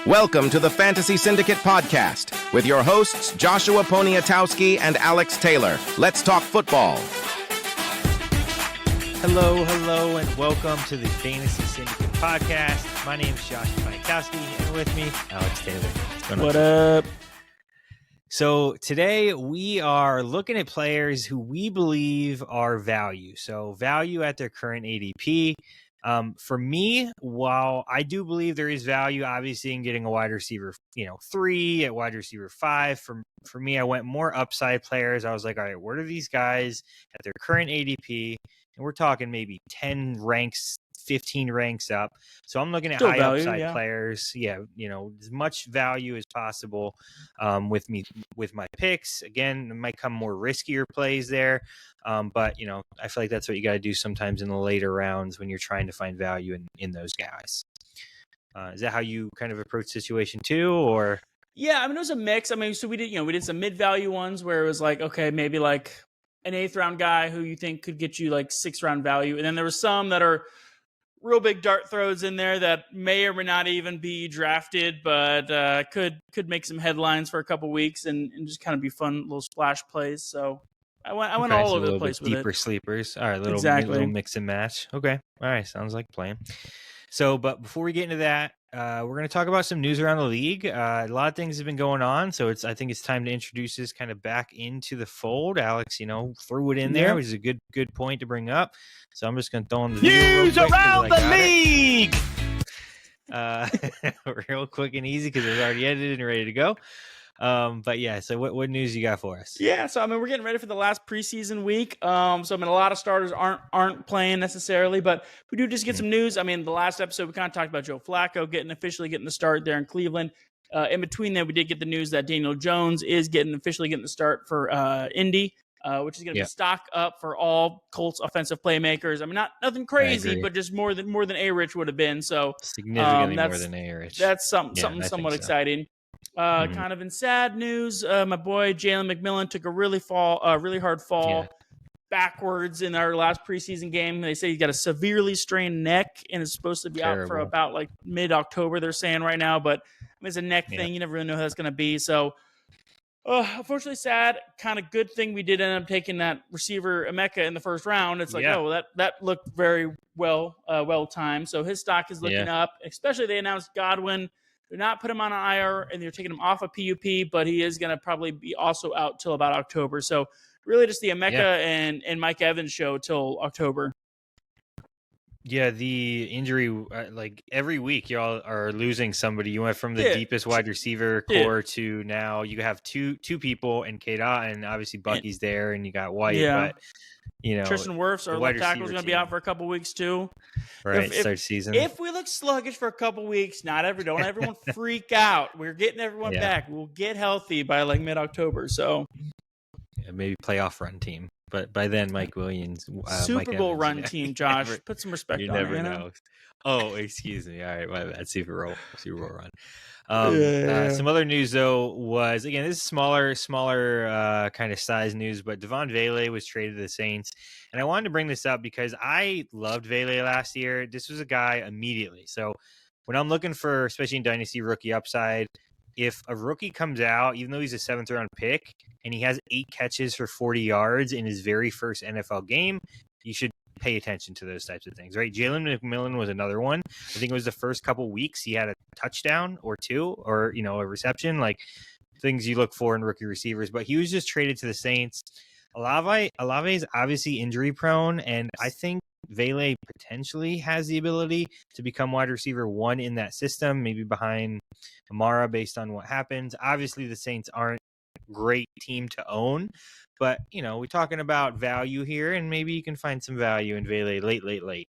Welcome to the Fantasy Syndicate Podcast with your hosts, Joshua Poniatowski and Alex Taylor. Let's talk football. Hello, and welcome to the Fantasy Syndicate Podcast. My name is Joshua Poniatowski, and with me, Alex Taylor. What's going on? What up? So today we are looking at players who we believe are value. So value at their current ADP. For me, while I do believe there is value, obviously, in getting a wide receiver, 3 at wide receiver 5. For me, I went more upside players. I was like, all right, what are these guys at their current ADP? And we're talking maybe 10 ranks, 15 ranks up. So I'm looking at Still high value, upside players. Yeah, as much value as possible with my picks. Again, it might come more riskier plays there. But I feel like that's what you got to do sometimes in the later rounds when you're trying to find value in those guys. Is that how you kind of approach the situation too, or? Yeah, it was a mix. So we did some mid-value ones where it was like, okay, maybe like an 8th round guy who you think could get you like 6th round value. And then there was some that are real big dart throws in there that may or may not even be drafted, but could make some headlines for a couple weeks and just kind of be fun little splash plays. So I went all over the place with deeper it. Sleepers. All right, little mix and match. Okay. All right, sounds like playing. So, but before we get into that, we're going to talk about some news around the league. A lot of things have been going on, so I think it's time to introduce this kind of back into the fold. Alex, threw it in there, which is a good point to bring up. So I'm just going to throw in the news around the league. Real quick and easy because it was already edited and ready to go. But yeah, so what news you got for us? Yeah, so we're getting ready for the last preseason week. So a lot of starters aren't playing necessarily, but we do just get some news. The last episode we kind of talked about Joe Flacco officially getting the start there in Cleveland. In between that, we did get the news that Daniel Jones is officially getting the start for Indy, which is going to be stock up for all Colts offensive playmakers. Nothing crazy, but just more than A-Rich would have been. So significantly more than A-Rich. That's something somewhat exciting. Kind of in sad news, my boy Jalen McMillan took a really hard fall backwards in our last preseason game. They say he's got a severely strained neck and is supposed to be out for about like mid-October, they're saying right now. But it's a neck thing. You never really know how that's going to be. So, unfortunately sad. Kind of good thing we did end up taking that receiver Emeka in the first round. It's like, that looked very well timed. So his stock is looking up. Especially they announced Godwin. They're not put him on an IR, and they're taking him off of PUP, but he is going to probably be also out till about October. So really just the Emeka and Mike Evans show till October. Yeah, the injury, like every week y'all are losing somebody. You went from the deepest wide receiver core to now you have two people and K-Dot, and obviously Bucky's there, and you got White, but Tristan Wirfs, our left tackle, is going to be out for a couple weeks too. Right, start season. If we look sluggish for a couple weeks, don't everyone freak out. We're getting everyone back. We'll get healthy by like mid-October. So maybe playoff run team. But by then, Mike Williams, Super Bowl run team, Josh. Put some respect on it. You never know. Oh, excuse me. All right, my bad. Super Bowl run. Some other news though was, again, this is smaller kind of size news, but Devon Vele was traded to the Saints, and I wanted to bring this up because I loved Vele last year. This was a guy immediately. So when I'm looking for, especially in Dynasty, rookie upside, if a rookie comes out, even though he's a 7th round pick and he has 8 catches for 40 yards in his very first NFL game, you should pay attention to those types of things, right? Jalen McMillan was another one. I think it was the first couple weeks he had a touchdown or 2 or, a reception, like things you look for in rookie receivers, but he was just traded to the Saints. Olave is obviously injury prone, and I think Vele potentially has the ability to become wide receiver 1 in that system, maybe behind Kamara based on what happens. Obviously, the Saints aren't a great team to own, but, we're talking about value here, and maybe you can find some value in Vele late.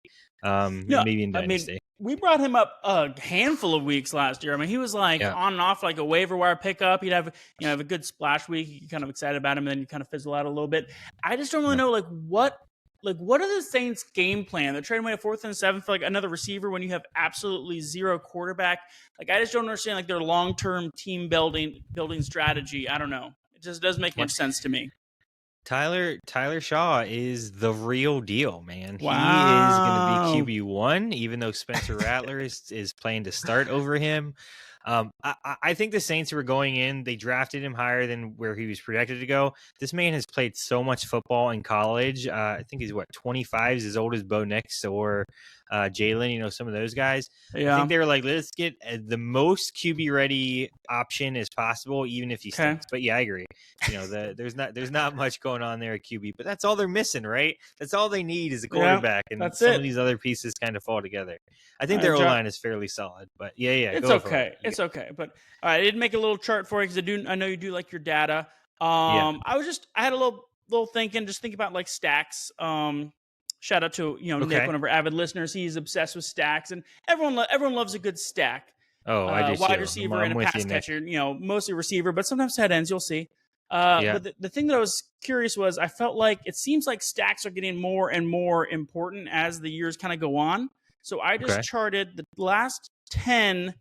Maybe in Dynasty. We brought him up a handful of weeks last year. He was like on and off like a waiver wire pickup. He'd have a good splash week. You're kind of excited about him, and then you kind of fizzle out a little bit. I just don't really know what are the Saints' game plan? They're trading away a 4th and 7th for like another receiver when you have absolutely zero quarterback. Like, I just don't understand like their long-term team building strategy. I don't know. It just doesn't make much sense to me. Tyler Shaw is the real deal, man. Wow. He is going to be QB1, even though Spencer Rattler is playing to start over him. I think the Saints were going in. They drafted him higher than where he was projected to go. This man has played so much football in college. I think he's 25, he's as old as Bo Nix or Jalen, some of those guys. I think they were like, let's get the most QB ready option as possible, even if he stinks. But yeah, I agree. There's not much going on there at QB, but that's all they're missing, right? That's all they need is a quarterback, and some of these other pieces kind of fall together. I think their O-line is fairly solid, but yeah, it's okay. It's okay. But all right, I did make a little chart for you because I know you do like your data. I had a little thinking about like stacks. Shout out to Nick, one of our avid listeners. He's obsessed with stacks, and everyone loves a good stack. Oh, I do. Wide receiver and a pass catcher. Mostly receiver, but sometimes tight ends. You'll see. But the thing that I was curious was I felt like it seems like stacks are getting more and more important as the years kind of go on. So I just charted the last 10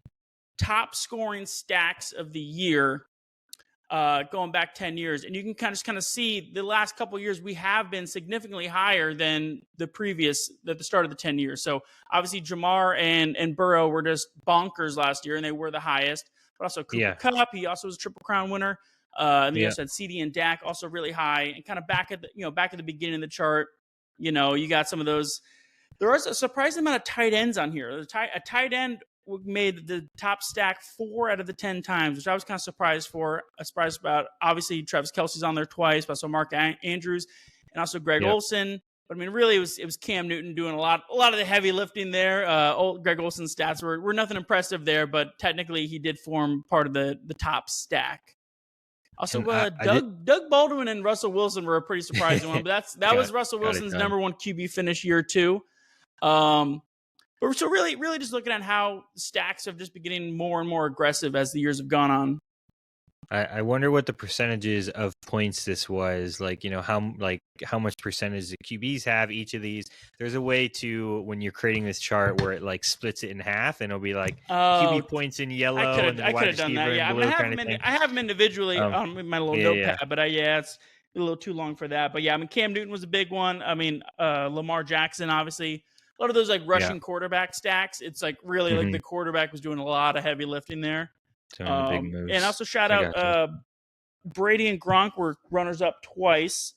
top scoring stacks of the year, going back 10 years. And you can kind of see the last couple of years, we have been significantly higher than at the start of the 10 years. So obviously Jamar and Burrow were just bonkers last year, and they were the highest. But also Cooper Kupp, he also was a Triple Crown winner. And then you also had CD and Dak also really high. And kind of back at the beginning of the chart, you got some of those. There was a surprising amount of tight ends on here. A tight end made the top stack 4 out of the 10 times, which I was kind of surprised about. Obviously, Travis Kelce's on there twice, but also Mark Andrews and also Greg Olsen. But I mean, really, it was Cam Newton doing a lot of the heavy lifting there. Greg Olsen's stats were nothing impressive there, but technically he did form part of the top stack. Also, Doug Baldwin and Russell Wilson were a pretty surprising one, but that was Russell Wilson's number 1 QB finish year 2. But so really just looking at how stacks have just been getting more and more aggressive as the years have gone on. I wonder what the percentages of points this was, how much percentage the QBs have each of these. There's a way to, when you're creating this chart, where it splits it in half, and it'll be QB points in yellow and the wide receiver in blue kind of thing. I have them individually on my little notepad, but it's a little too long for that. But yeah, I mean, Cam Newton was a big one. I mean, Lamar Jackson, obviously. A lot of those rushing quarterback stacks. It's really the quarterback was doing a lot of heavy lifting there. Big moves. And also shout out Brady and Gronk were runners up twice.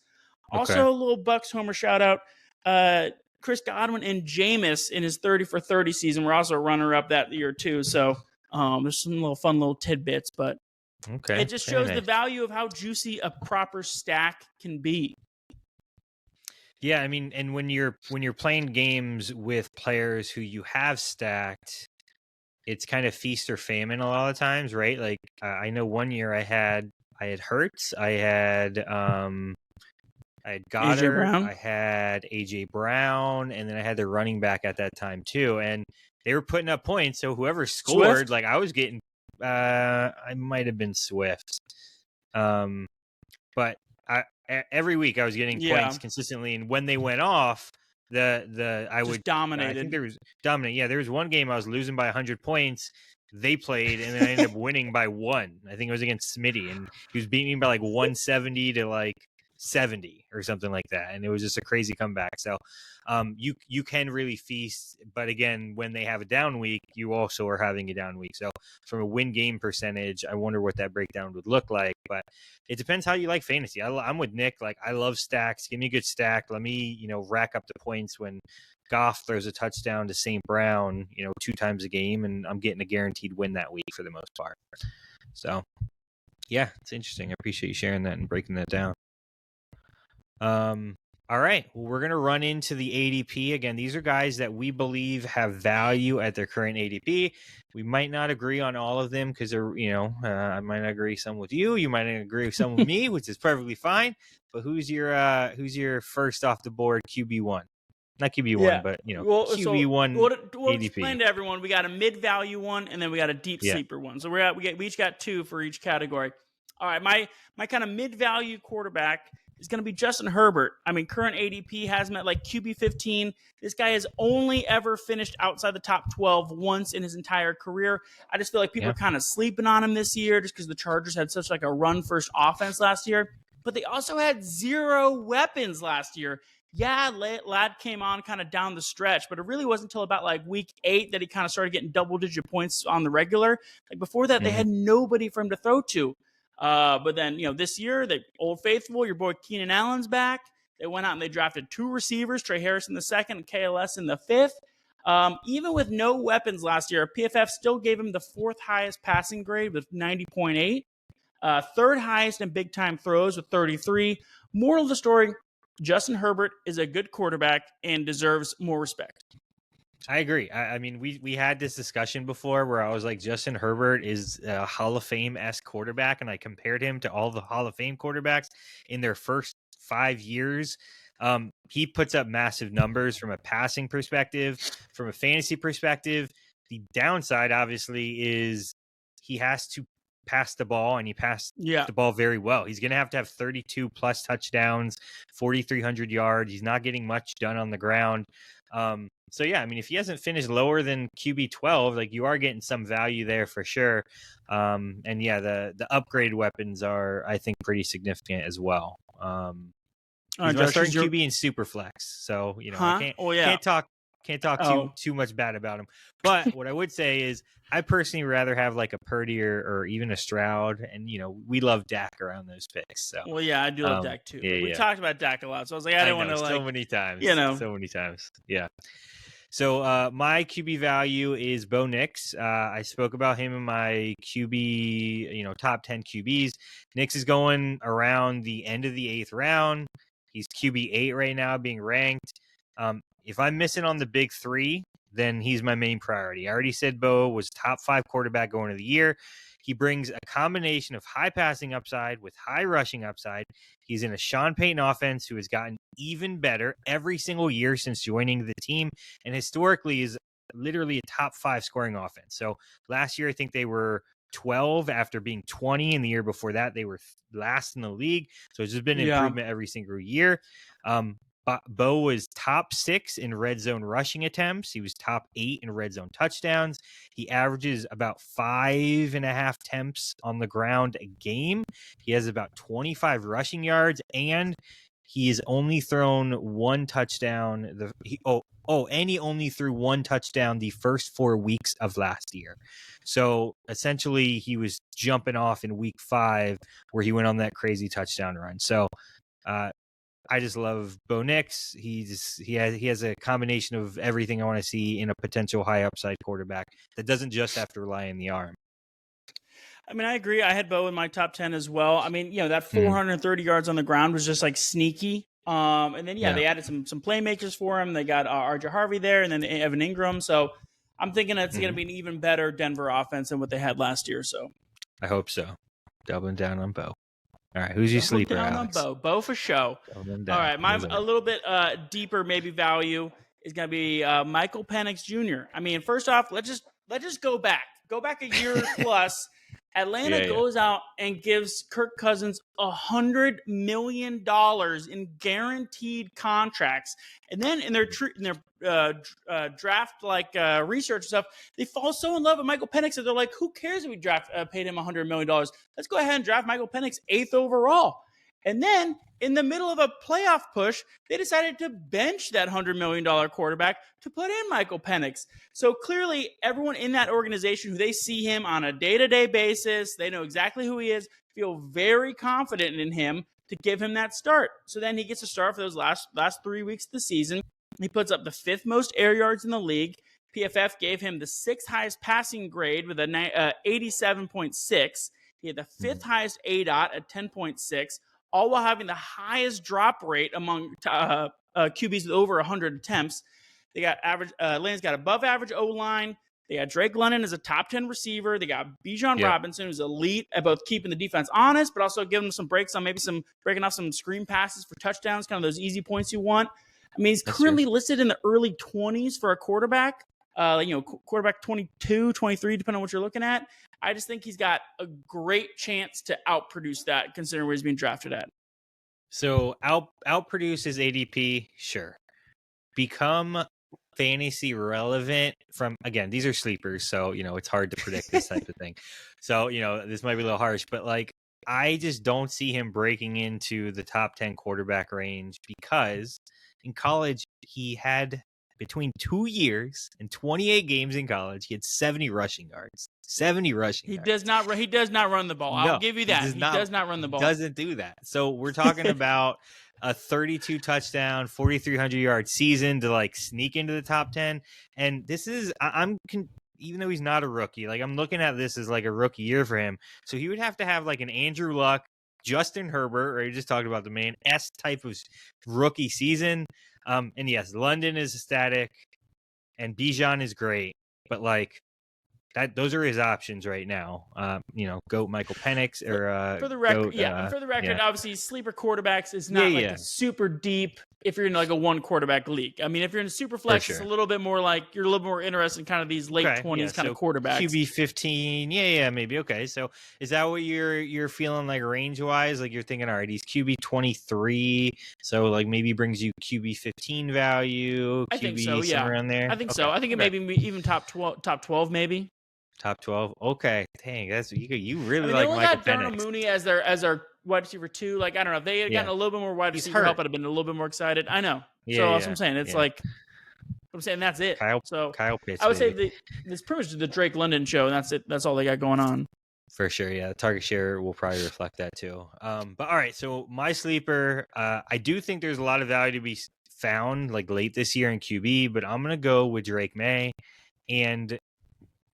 Also a little Bucks homer shout out. Chris Godwin and Jameis in his 30 for 30 season were also runner up that year too. So there's some fun little tidbits, but it just shows the value of how juicy a proper stack can be. Yeah, I mean, and when you're playing games with players who you have stacked, it's kind of feast or famine a lot of times, right? I know one year I had Hurts, I had Goddard, I had AJ Brown, and then I had the running back at that time too, and they were putting up points. So whoever scored, I was getting, I might have been Swift, but every week I was getting points consistently, and when they went off, I would dominate. I think there was dominant. Yeah, there was one game I was losing by 100 points. They played, and then I ended up winning by 1. I think it was against Smitty, and he was beating me by 170 to 70 or something like that, and it was just a crazy comeback. So you can really feast, but again, when they have a down week, you also are having a down week. So from a win game percentage, I wonder what that breakdown would look like, but it depends how you like fantasy. I'm with Nick. I love stacks. Give me a good stack. Let me rack up the points when Goff throws a touchdown to St. Brown 2 times a game, and I'm getting a guaranteed win that week for the most part. So yeah, it's interesting. I appreciate you sharing that and breaking that down. All right. Well, we're going to run into the ADP. Again, these are guys that we believe have value at their current ADP. We might not agree on all of them because they're, I might not agree some with you. You might not agree with some with me, which is perfectly fine. But who's your first off the board QB1? Not QB1, but QB1 we'll ADP. Explain to everyone. We got a mid-value one, and then we got a deep sleeper one. So we each got 2 for each category. All right, my kind of mid-value quarterback is going to be Justin Herbert. I mean, current ADP has him at QB 15. This guy has only ever finished outside the top 12 once in his entire career. I just feel like people are kind of sleeping on him this year just because the Chargers had such a run-first offense last year. But they also had 0 weapons last year. yeah, Lad came on kind of down the stretch, but it really wasn't until about like week 8 that he kind of started getting double-digit points on the regular. Like before that, they had nobody for him to throw to. But then, this year, the Old Faithful, your boy Keenan Allen's back. They went out and they drafted 2 receivers, Trey Harris in the 2nd and KLS in the 5th. Even with no weapons last year, PFF still gave him the 4th highest passing grade with 90.8. 3rd highest in big-time throws with 33. Moral of the story, Justin Herbert is a good quarterback and deserves more respect. I agree. I mean, we had this discussion before where I was like, Justin Herbert is a Hall of Fame-esque quarterback, and I compared him to all the Hall of Fame quarterbacks in their first 5 years. He puts up massive numbers from a passing perspective, from a fantasy perspective. The downside, obviously, is he has to pass the ball, and he passed the ball very well. He's going to have 32 plus touchdowns, 4,300 yards. He's not getting much done on the ground. So yeah, I mean, if he hasn't finished lower than QB 12, like you are getting some value there for sure. And yeah, the upgrade weapons are, I think, pretty significant as well. He's my starting QB in Superflex, so I can't talk too much bad about him. But what I would say is, I personally rather have like a Purdy or even a Stroud, and we love Dak around those picks. So I do love Dak too. We talked about Dak a lot, so I was like, I didn't want to so many times, yeah. So my QB value is Bo Nix. I spoke about him in my QB, top 10 QBs. Nix is going around the end of the 8th round. He's QB 8 right now, being ranked. If I'm missing on the big 3, then he's my main priority. I already said Bo was top 5 quarterback going into the year. He brings a combination of high passing upside with high rushing upside. He's in a Sean Payton offense who has gotten even better every single year since joining the team, and historically is literally a top 5 scoring offense. So last year, I think they were 12 after being 20, and the year before that, they were last in the league. So it's just been an improvement every single year. Bo was top 6 in red zone rushing attempts. He was top 8 in red zone touchdowns. He averages about 5.5 attempts on the ground a game. He has about 25 rushing yards, and he has only thrown 1 touchdown. And he only threw 1 touchdown the first 4 weeks of last year. So essentially, he was jumping off in week 5 where he went on that crazy touchdown run. So, I just love Bo Nix. He has a combination of everything I want to see in a potential high upside quarterback that doesn't just have to rely on the arm. I mean, I agree. I had Bo in my top 10 as well. I mean, that 430 yards on the ground was just like sneaky. And then they added some playmakers for him. They got RJ Harvey there, and then Evan Ingram. So I'm thinking it's going to be an even better Denver offense than what they had last year. So I hope so. Doubling down on Bo. All right, who's your sleeper, Alex? Bo for show. All right, my a little bit deeper maybe value is going to be Michael Penix Jr. I mean, first off, let's just go back a year plus. Atlanta goes out and gives Kirk Cousins $100 million in guaranteed contracts, and then in their draft research stuff, they fall so in love with Michael Penix that they're like, "Who cares if we paid him $100 million? Let's go ahead and draft Michael Penix 8th overall." And then in the middle of a playoff push, they decided to bench that $100 million quarterback to put in Michael Penix. So clearly, everyone in that organization who they see him on a day-to-day basis, they know exactly who he is, feel very confident in him to give him that start. So then he gets a start for those last 3 weeks of the season. He puts up the 5th most air yards in the league. PFF gave him the 6th highest passing grade with a 87.6. He had the 5th highest ADOT at 10.6. All while having the highest drop rate among QBs with over 100 attempts. They got Atlanta's got above average O-line. They got Drake London as a top 10 receiver. They got Bijan Robinson, who's elite at both keeping the defense honest, but also giving them some breaks on maybe some breaking off some screen passes for touchdowns, kind of those easy points you want. I mean, he's currently listed in the early 20s for a quarterback. Quarterback 22, 23, depending on what you're looking at. I just think he's got a great chance to outproduce that, considering where he's being drafted at. So outproduce his ADP, sure. Become fantasy relevant from, again, these are sleepers, so it's hard to predict this type of thing. So this might be a little harsh, but I just don't see him breaking into the top 10 quarterback range because In college, he had between 2 years and 28 games in college, he had 70 rushing yards. 70 rushing yards. He does not run the ball. No, I'll give you that. He does not run the ball. Doesn't do that. So we're talking about a 32 touchdown, 4,300 yard season to like sneak into the top 10. And this is, even though he's not a rookie, like I'm looking at this as like a rookie year for him. So he would have to have like an Andrew Luck, Justin Herbert, or you just talked about the main S type of rookie season. And yes, London is ecstatic and Bijan is great, but like those are his options right now. Go Michael Penix or for the record, obviously sleeper quarterbacks is not super deep if you're in like a one quarterback league. I mean, if you're in a super flex, it's a little bit more like you're a little more interested in kind of these late 20s kind of quarterbacks. QB 15, maybe. Okay, so is that what you're feeling like range wise? Like you're thinking, all right, he's QB 23, so like maybe brings you QB 15 value. I think so. Yeah, around there. I think so. I think it maybe even top 12 maybe. Top 12. Okay, dang, that's you really like Michael Penix. They only got Darnell Mooney as their wide receiver 2. Like I don't know, if they had gotten a little bit more wide receiver help, I'd have been a little bit more excited. I know. So that's what I'm saying. It's like I'm saying that's it. Kyle Pitts. I would say it's pretty much the Drake London show, and that's it. That's all they got going on. For sure, yeah. The target share will probably reflect that too. But all right, so my sleeper, I do think there's a lot of value to be found like late this year in QB, but I'm gonna go with Drake Maye. And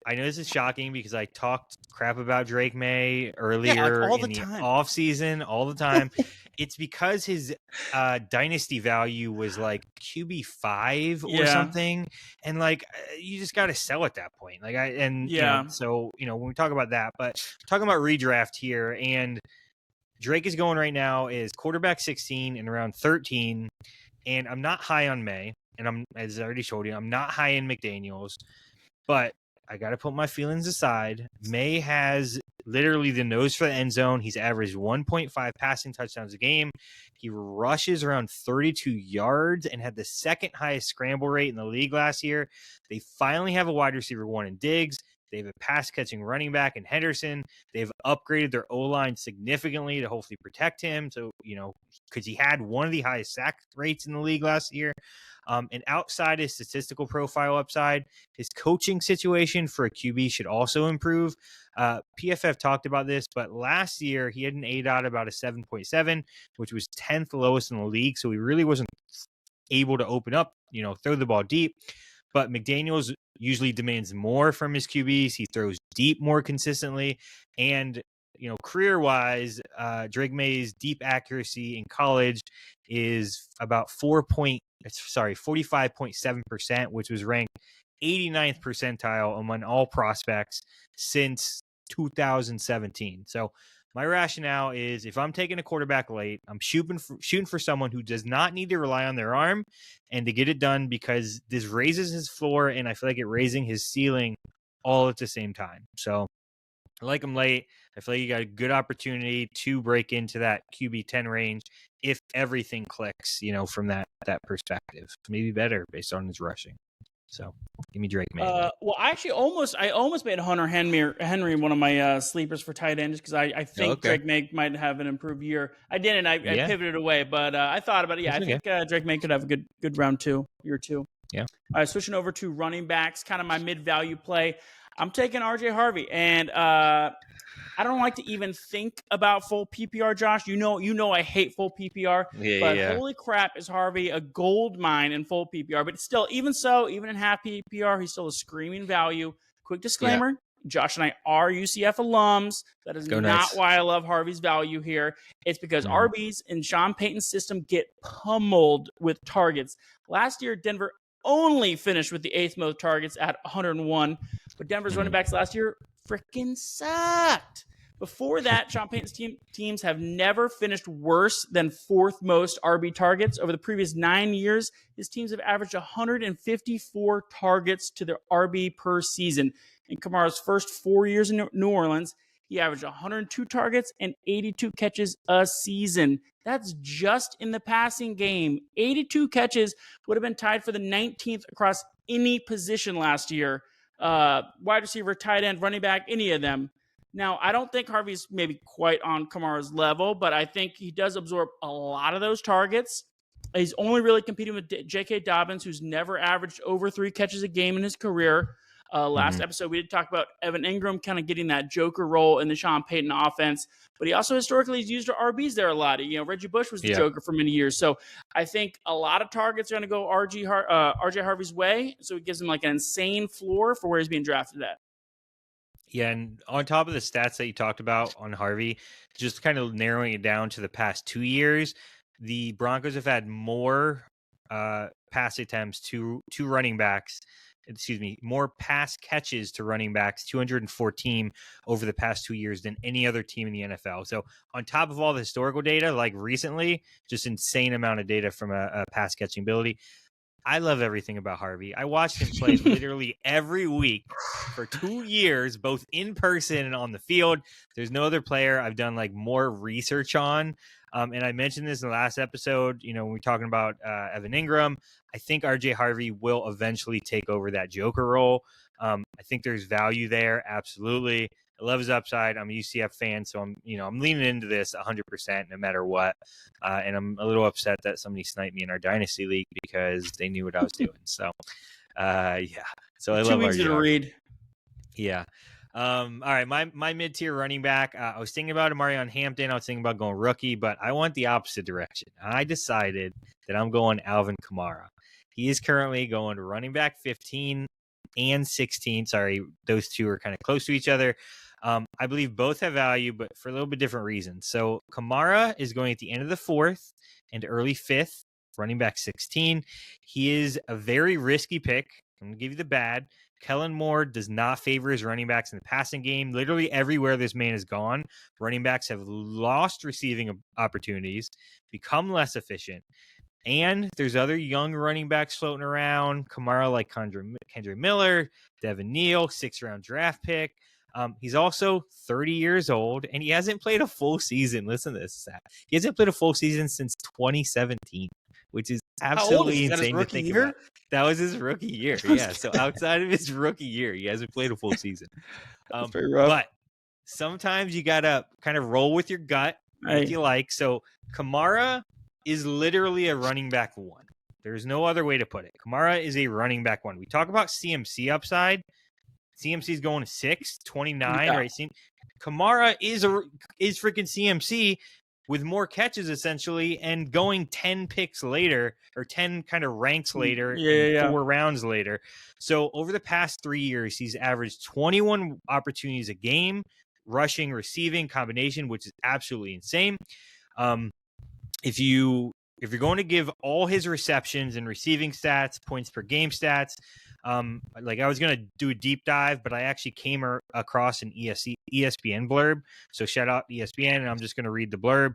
I know this is shocking because I talked crap about Drake Maye earlier in the offseason all the time. It's because his dynasty value was like QB 5 or something, and like you just got to sell at that point. Like so when we talk about that, but talking about redraft here, and Drake is going right now is quarterback 16 and around 13, and I'm not high on Maye, and as I already told you, I'm not high in McDaniels, but I got to put my feelings aside. Maye has literally the nose for the end zone. He's averaged 1.5 passing touchdowns a game. He rushes around 32 yards and had the second highest scramble rate in the league last year. They finally have a wide receiver 1 in Diggs. They have a pass-catching running back in Henderson. They've upgraded their O-line significantly to hopefully protect him. So, because he had one of the highest sack rates in the league last year. And outside his statistical profile upside, his coaching situation for a QB should also improve. PFF talked about this, but last year he had an ADOT about a 7.7, which was 10th lowest in the league. So he really wasn't able to open up, throw the ball deep. But McDaniels usually demands more from his QBs. He throws deep more consistently. And, career-wise, Drake Maye's deep accuracy in college is about 45.7%, which was ranked 89th percentile among all prospects since 2017. So my rationale is if I'm taking a quarterback late, I'm shooting for someone who does not need to rely on their arm and to get it done, because this raises his floor and I feel like it raising his ceiling all at the same time. So I like him late. I feel like you got a good opportunity to break into that QB 10 range if everything clicks, from that perspective. Maybe better based on his rushing. So give me Drake Maye. Well, I almost made Hunter Henry one of my sleepers for tight end just because I think Drake Maye might have an improved year. I didn't. I pivoted away, but I thought about it. Yeah, I think Drake Maye could have a good round 2, year 2. Yeah. All right, switching over to running backs, kind of my mid-value play. I'm taking RJ Harvey, and I don't like to even think about full PPR, Josh. You know I hate full PPR, but holy crap, is Harvey a gold mine in full PPR. But still, even in half PPR, he's still a screaming value. Quick disclaimer, Josh and I are UCF alums. That is not why I love Harvey's value here. It's because RBs in Sean Payton's system get pummeled with targets. Last year, Denver only finished with the 8th most targets at 101, but Denver's running backs last year freaking sucked. Before that, Sean Payton's teams have never finished worse than 4th most RB targets. Over the previous 9 years, his teams have averaged 154 targets to their RB per season. In Kamara's first 4 years in New Orleans, he averaged 102 targets and 82 catches a season. That's just in the passing game. 82 catches would have been tied for the 19th across any position last year. Wide receiver, tight end, running back, any of them. Now, I don't think Harvey's maybe quite on Kamara's level, but I think he does absorb a lot of those targets. He's only really competing with J.K. Dobbins, who's never averaged over 3 catches a game in his career. Last episode, we did talk about Evan Ingram kind of getting that joker role in the Sean Payton offense, but he also historically has used RBs there a lot. Reggie Bush was the joker for many years. So I think a lot of targets are going to go RJ Harvey's way. So it gives him like an insane floor for where he's being drafted at. Yeah, and on top of the stats that you talked about on Harvey, just kind of narrowing it down to the past 2 years, the Broncos have had more pass attempts to running backs. More pass catches to running backs, 214 over the past 2 years than any other team in the NFL. So on top of all the historical data, like recently, just insane amount of data from a pass catching ability. I love everything about Harvey. I watched him play literally every week for 2 years, both in person and on the field. There's no other player I've done like more research on. And I mentioned this in the last episode, when we're talking about Evan Ingram. I think RJ Harvey will eventually take over that joker role. I think there's value there. Absolutely. I love his upside. I'm a UCF fan, so I'm leaning into this 100% no matter what. And I'm a little upset that somebody sniped me in our dynasty league because they knew what I was doing. So, yeah. So I love RJ. 2 weeks to read. Yeah. All right. My mid-tier running back, I was thinking about Amarion Hampton. I was thinking about going rookie, but I went the opposite direction. I decided that I'm going Alvin Kamara. He is currently going running back 15 and 16. Sorry, those two are kind of close to each other. I believe both have value, but for a little bit different reasons. So Kamara is going at the end of the 4th and early 5th, running back 16. He is a very risky pick. I'm going to give you the bad. Kellen Moore does not favor his running backs in the passing game. Literally everywhere this man has gone, running backs have lost receiving opportunities, become less efficient. And there's other young running backs floating around. Kamara like Kendre Miller, Devin Neal, 6th-round draft pick. He's also 30 years old, and he hasn't played a full season. Listen to this. He hasn't played a full season since 2017, which is absolutely insane to think about. That was his rookie year. Yeah, so outside of his rookie year, he hasn't played a full season. That's very rough. But sometimes you got to kind of roll with your gut, if you like. So Kamara is literally a running back 1. There's no other way to put it. Kamara is a running back 1. We talk about CMC upside. CMC is going to 6, 29, right? Kamara is freaking CMC with more catches essentially and going 10 picks later or 10 kind of ranks later, 4 rounds later. So over the past 3 years, he's averaged 21 opportunities a game, rushing, receiving combination, which is absolutely insane. If you're going to give all his receptions and receiving stats, points per game stats, like I was going to do a deep dive, but I actually came across an ESPN blurb. So shout out ESPN, and I'm just going to read the blurb.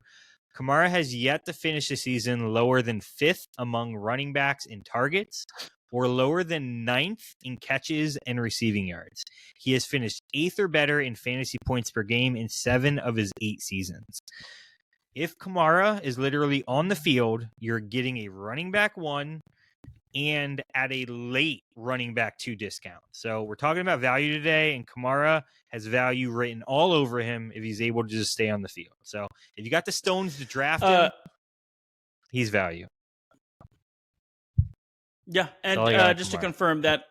Kamara has yet to finish the season lower than 5th among running backs in targets or lower than 9th in catches and receiving yards. He has finished 8th or better in fantasy points per game in 7 of his 8 seasons. If Kamara is literally on the field, you're getting a running back 1 and at a late running back 2 discount. So we're talking about value today, and Kamara has value written all over him if he's able to just stay on the field. So if you got the stones to draft him, he's value. Yeah, and just to confirm that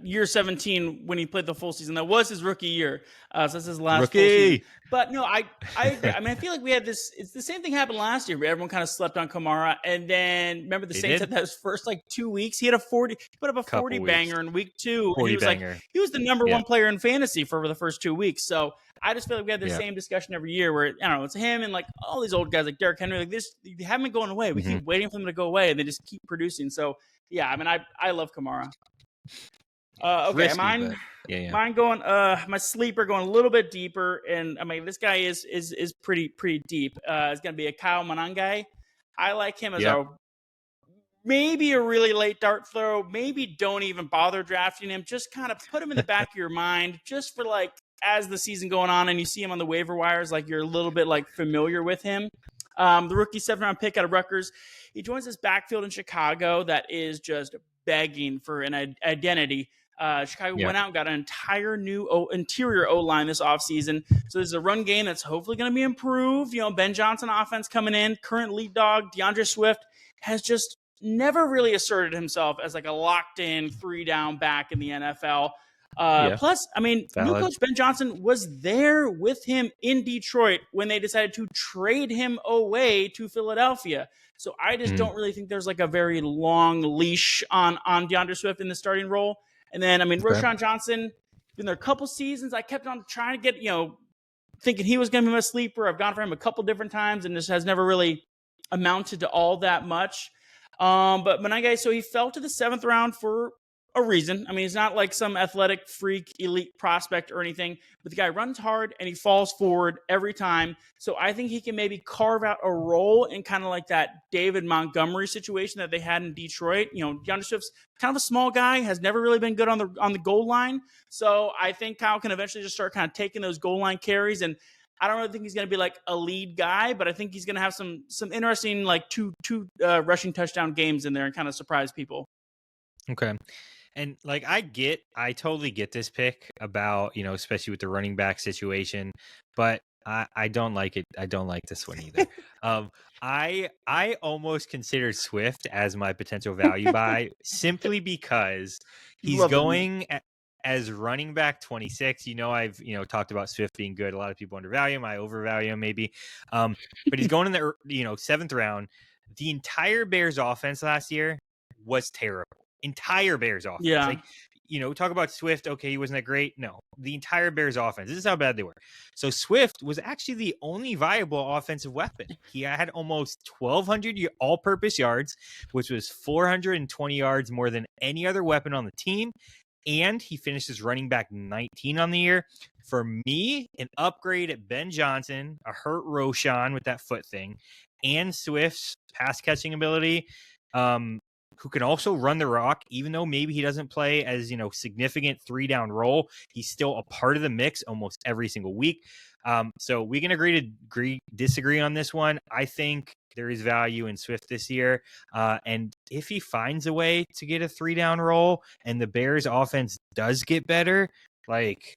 year 17 when he played the full season, that was his rookie year. So that's his last full season. But no, I agree. I mean, I feel like we had this. It's the same thing happened last year where everyone kind of slept on Kamara, and then remember the Saints had those first 2 weeks. He had he put up a 40 banger in week 2. And he was he was the number 1 player in fantasy for the first 2 weeks. So I just feel like we had the same discussion every year where I don't know, it's him and all these old guys like Derrick Henry, this they haven't been going away. We keep waiting for them to go away, and they just keep producing. So yeah, I mean, I love Kamara. Okay, risky, mine going my sleeper going a little bit deeper, and I mean this guy is pretty deep. It's gonna be a Kyle Monangai. I like him as maybe a really late dart throw. Maybe don't even bother drafting him. Just kind of put him in the back of your mind, just for as the season going on, and you see him on the waiver wires, you're a little bit familiar with him. The rookie 7th-round pick out of Rutgers. He joins this backfield in Chicago that is just begging for an identity. Chicago went out and got an entire new interior O-line this offseason. So there's a run game that's hopefully going to be improved. Ben Johnson offense coming in, current lead dog, DeAndre Swift. has just never really asserted himself as like a locked-in 3-down back in the NFL. Plus, I mean, new coach Ben Johnson was there with him in Detroit when they decided to trade him away to Philadelphia. So I just don't really think there's like a very long leash on DeAndre Swift in the starting role. And then, I mean, Roschon Johnson, been there a couple seasons. I kept on trying to get, thinking he was going to be my sleeper. I've gone for him a couple different times and just has never really amounted to all that much. But Monangai, so he fell to the 7th round for a reason. I mean, he's not like some athletic freak elite prospect or anything, but the guy runs hard and he falls forward every time. So I think he can maybe carve out a role in kind of like that David Montgomery situation that they had in Detroit. DeAndre Swift's kind of a small guy, has never really been good on the goal line. So I think Kyle can eventually just start kind of taking those goal line carries. And I don't really think he's going to be like a lead guy, but I think he's going to have some interesting like two rushing touchdown games in there and kind of surprise people. Okay. And like I totally get this pick about, especially with the running back situation, but I don't like it. I don't like this one either. I almost considered Swift as my potential value buy simply because he's going as running back 26. I've talked about Swift being good. A lot of people undervalue him. I overvalue him maybe. But he's going in the 7th round. The entire Bears offense last year was terrible. Entire Bears offense. Yeah. Like, talk about Swift. Okay, he wasn't that great. No, the entire Bears offense. This is how bad they were. So Swift was actually the only viable offensive weapon. He had almost 1,200 all-purpose yards, which was 420 yards more than any other weapon on the team. And he finished as running back 19 on the year. For me, an upgrade at Ben Johnson, a hurt Roschon with that foot thing, and Swift's pass catching ability, who can also run the rock, even though maybe he doesn't play as, significant 3-down role. He's still a part of the mix almost every single week. So we can agree to disagree on this one. I think there is value in Swift this year. And if he finds a way to get a 3-down role and the Bears offense does get better, like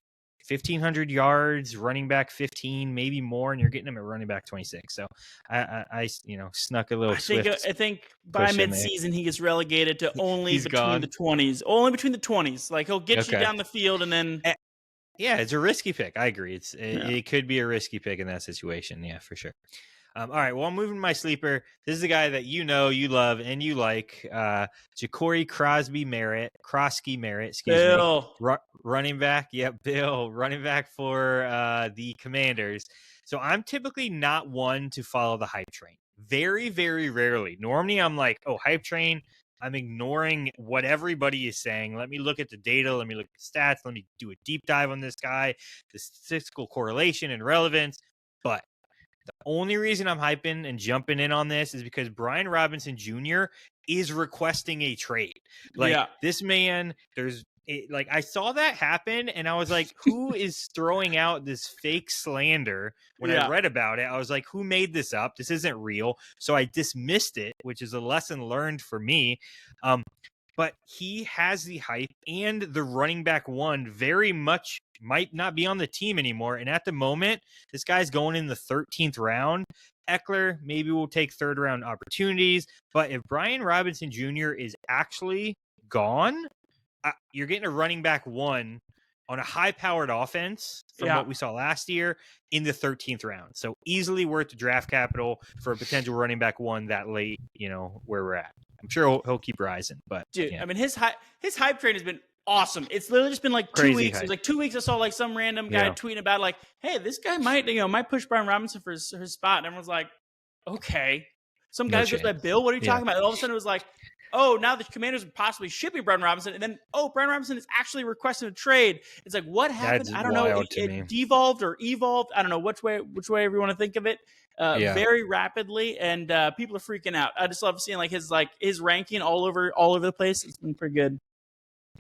1,500 yards, running back 15, maybe more, and you're getting him at running back 26. So I snuck a little. I think by midseason he gets relegated to only between the 20s. Only between the 20s. Like he'll get you down the field and then. Yeah, it's a risky pick. I agree. It could be a risky pick in that situation. Yeah, for sure. All right, well, I'm moving to my sleeper. This is a guy that you love, and you like. Jacory Croskey-Merritt, Bill. Running back. Yep, Bill, running back for the Commanders. So I'm typically not one to follow the hype train. Very, very rarely. Normally, I'm like, oh, hype train. I'm ignoring what everybody is saying. Let me look at the data. Let me look at the stats. Let me do a deep dive on this guy, the statistical correlation and relevance. But the only reason I'm hyping and jumping in on this is because Brian Robinson Jr. is requesting a trade. This man, I saw that happen and I was like, who is throwing out this fake slander? When I read about it, I was like, who made this up? This isn't real. So I dismissed it, which is a lesson learned for me. But he has the hype, and the running back one very much might not be on the team anymore. And at the moment, this guy's going in the 13th round. Eckler maybe will take 3rd round opportunities. But if Brian Robinson Jr. is actually gone, you're getting a running back one on a high-powered offense from what we saw last year in the 13th round. So easily worth the draft capital for a potential running back one that late, where we're at. I'm sure he'll keep rising, but dude, I mean, his hype train has been awesome. It's literally just been like 2 Crazy weeks. hype. It was like 2 weeks. I saw like some random guy tweeting about like, hey, this guy might push Brian Robinson for his spot. And everyone's like, okay. Some guy goes by Bill. What are you talking about? And all of a sudden it was like, oh, now the Commanders are possibly shipping Brian Robinson. And then, Brian Robinson is actually requesting a trade. It's like, what happened? That's I don't know. It devolved or evolved. I don't know which way you want to think of it. Very rapidly, and people are freaking out. I just love seeing his ranking all over the place. It's been pretty good.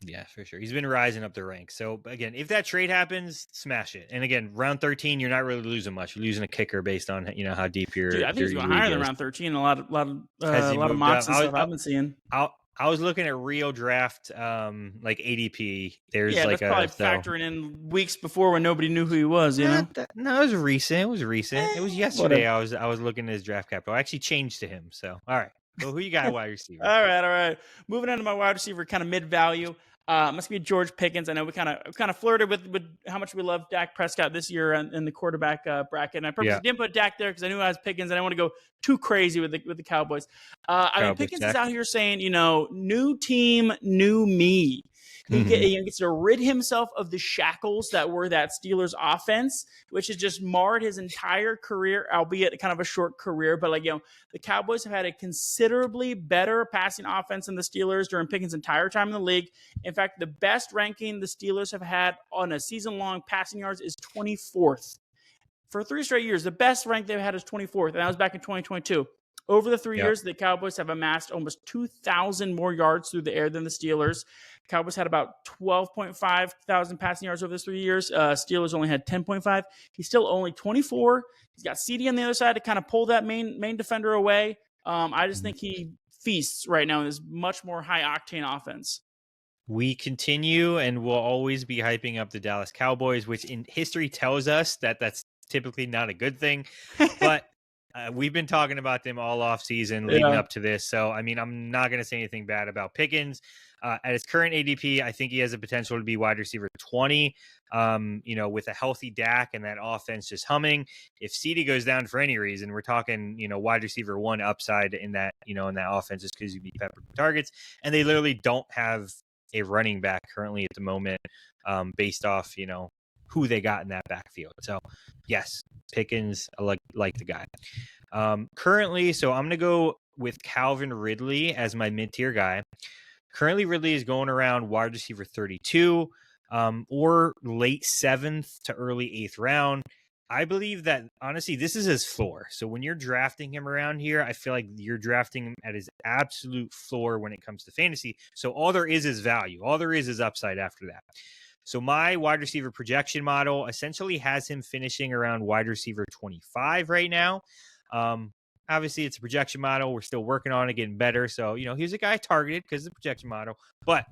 Yeah, for sure. He's been rising up the ranks. So again, if that trade happens, smash it. And again, round 13, you're not really losing much. You're losing a kicker based on how deep your. Dude, I think he's going higher than round 13. A lot of mocks and stuff I've been seeing. I was looking at real draft, like ADP. There's that's probably factoring in weeks before when nobody knew who he was. No, it was recent. It was yesterday. Whatever. I was looking at his draft capital. I actually changed to him. So all right. Well, who you got wide receiver? All right. Moving on to my wide receiver, kind of mid-value. Must be George Pickens. I know we kind of flirted with how much we love Dak Prescott this year in the quarterback bracket, and I purposely didn't put Dak there because I knew I was Pickens, and I want to go too crazy with the Cowboys. I mean, Pickens is out here saying, new team, new me. He gets to rid himself of the shackles that were that Steelers offense, which has just marred his entire career, albeit kind of a short career. But the Cowboys have had a considerably better passing offense than the Steelers during Pickens' entire time in the league. In fact, the best ranking the Steelers have had on a season-long passing yards is 24th. For 3 straight years, the best rank they've had is 24th, and that was back in 2022. Over the 3 years, the Cowboys have amassed almost 2,000 more yards through the air than the Steelers. Cowboys had about 12.5 thousand passing yards over those 3 years. Steelers only had 10.5. He's still only 24. He's got CD on the other side to kind of pull that main defender away. I just think he feasts right now in this much more high-octane offense. We continue and will always be hyping up the Dallas Cowboys, which in history tells us that that's typically not a good thing. But we've been talking about them all off season leading up to this. So, I mean, I'm not going to say anything bad about Pickens. At his current ADP, I think he has the potential to be wide receiver 20, with a healthy Dak and that offense just humming. If CD goes down for any reason, we're talking, wide receiver 1 upside in that, in that offense just because you'd be peppered with targets. And they literally don't have a running back currently at the moment based off, who they got in that backfield. So, yes, Pickens, I like the guy. Currently, so I'm going to go with Calvin Ridley as my mid-tier guy. Currently, Ridley is going around wide receiver 32 or late 7th to early 8th round. I believe that, honestly, this is his floor. So when you're drafting him around here, I feel like you're drafting him at his absolute floor when it comes to fantasy. So all there is value. All there is upside after that. So my wide receiver projection model essentially has him finishing around wide receiver 25 right now. Obviously, it's a projection model. We're still working on it, getting better. So, he's a guy targeted because of the projection model. But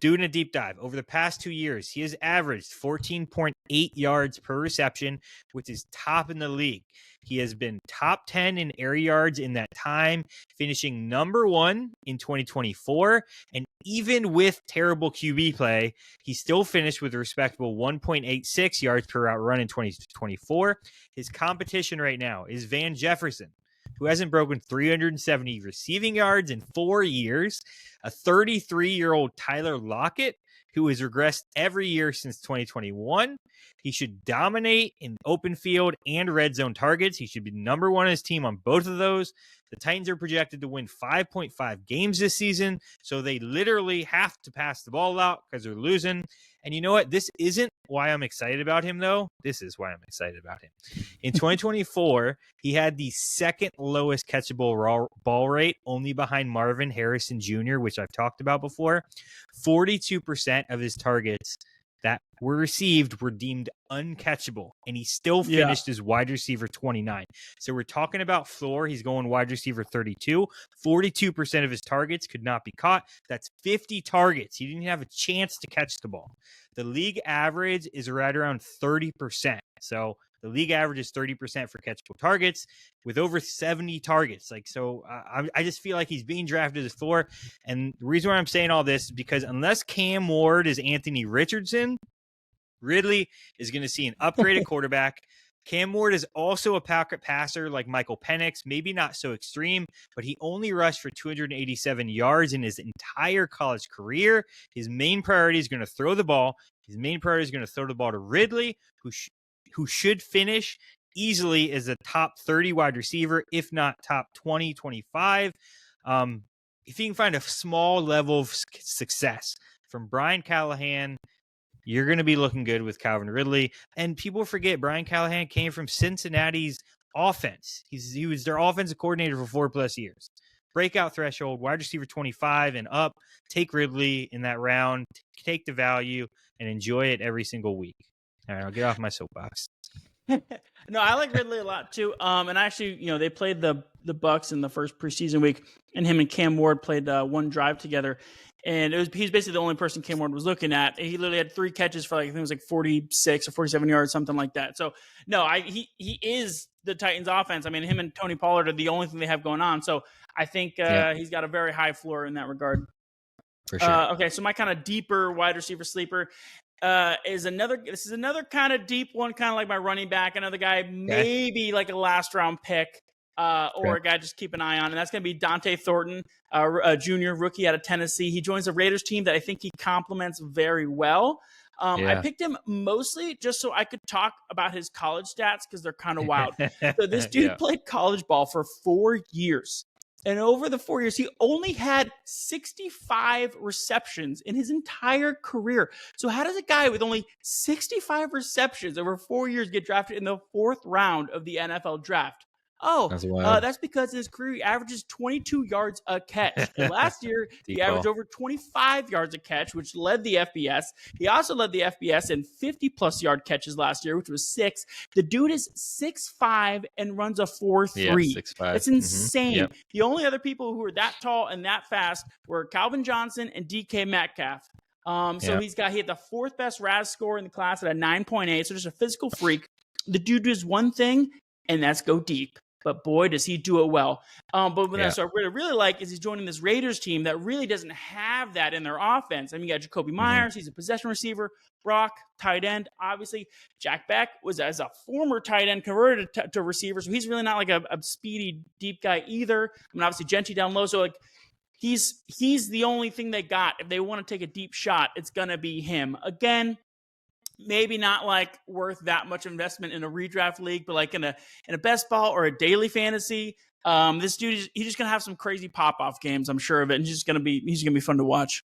doing a deep dive, over the past 2 years, he has averaged 14.8 yards per reception, which is top in the league. He has been top 10 in air yards in that time, finishing number 1 in 2024. And even with terrible QB play, he still finished with a respectable 1.86 yards per route run in 2024. His competition right now is Van Jefferson, who hasn't broken 370 receiving yards in 4 years, a 33-year-old Tyler Lockett, who has regressed every year since 2021. He should dominate in open field and red zone targets. He should be number 1 on his team on both of those. The Titans are projected to win 5.5 games this season, so they literally have to pass the ball out because they're losing. And you know what? This isn't why I'm excited about him, though. This is why I'm excited about him. In 2024, he had the second lowest catchable ball rate, only behind Marvin Harrison Jr., which I've talked about before. 42% of his targets that were received were deemed uncatchable, and he still finished as wide receiver 29. So we're talking about floor. He's going wide receiver 32. 42% of his targets could not be caught. That's 50 targets. He didn't have a chance to catch the ball. The league average is right around 30%. So the league average is 30% for catchable targets with over 70 targets. I just feel like he's being drafted as floor. And the reason why I'm saying all this is because unless Cam Ward is Anthony Richardson, Ridley is going to see an upgraded quarterback. Cam Ward is also a pocket passer like Michael Penix, maybe not so extreme, but he only rushed for 287 yards in his entire college career. His main priority is going to throw the ball. His main priority is going to throw the ball to Ridley, who should finish easily as a top 30 wide receiver, if not top 20, 25. If you can find a small level of success from Brian Callahan, you're going to be looking good with Calvin Ridley. And people forget Brian Callahan came from Cincinnati's offense. He was their offensive coordinator for 4+ years. Breakout threshold, wide receiver 25 and up. Take Ridley in that round, take the value, and enjoy it every single week. All right, I'll get off my soapbox. No, I like Ridley a lot too. And actually, they played the Bucs in the first preseason week, and him and Cam Ward played one drive together. And he's basically the only person Cam Ward was looking at. He literally had 3 catches for I think it was 46 or 47 yards, something like that. So no, he is the Titans offense. I mean, him and Tony Pollard are the only thing they have going on. So I think he's got a very high floor in that regard. For sure. Okay, so my kind of deeper wide receiver sleeper is another kind of deep one, kind of like my running back. Another guy, maybe like a last round pick. Or a guy just keep an eye on, and that's going to be Dante Thornton, a junior rookie out of Tennessee. He joins the Raiders team that I think he complements very well. I picked him mostly just so I could talk about his college stats because they're kind of wild. So this dude played college ball for 4 years. And over the 4 years, he only had 65 receptions in his entire career. So how does a guy with only 65 receptions over 4 years get drafted in the 4th round of the NFL draft? That's because in his career he averages 22 yards a catch. And last year, he averaged over 25 yards a catch, which led the FBS. He also led the FBS in 50-plus yard catches last year, which was 6. The dude is 6'5" and runs a 4.3. Yeah, 6'5". It's insane. Mm-hmm. Yep. The only other people who were that tall and that fast were Calvin Johnson and DK Metcalf. So he had the 4th best RAS score in the class at a 9.8, so just a physical freak. The dude does one thing, and that's go deep. But boy, does he do it well. But what I really like is he's joining this Raiders team that really doesn't have that in their offense. I mean, you got Jacoby Myers. He's a possession receiver. Brock, tight end. Obviously, Jack Beck was as a former tight end converted to receiver. So he's really not like a speedy, deep guy either. I mean, obviously, Genty down low. So like he's the only thing they got. If they want to take a deep shot, it's going to be him. Again, maybe not like worth that much investment in a redraft league, but like in a best ball or a daily fantasy, this dude he's just gonna have some crazy pop off games. I'm sure of it, and he's gonna be fun to watch.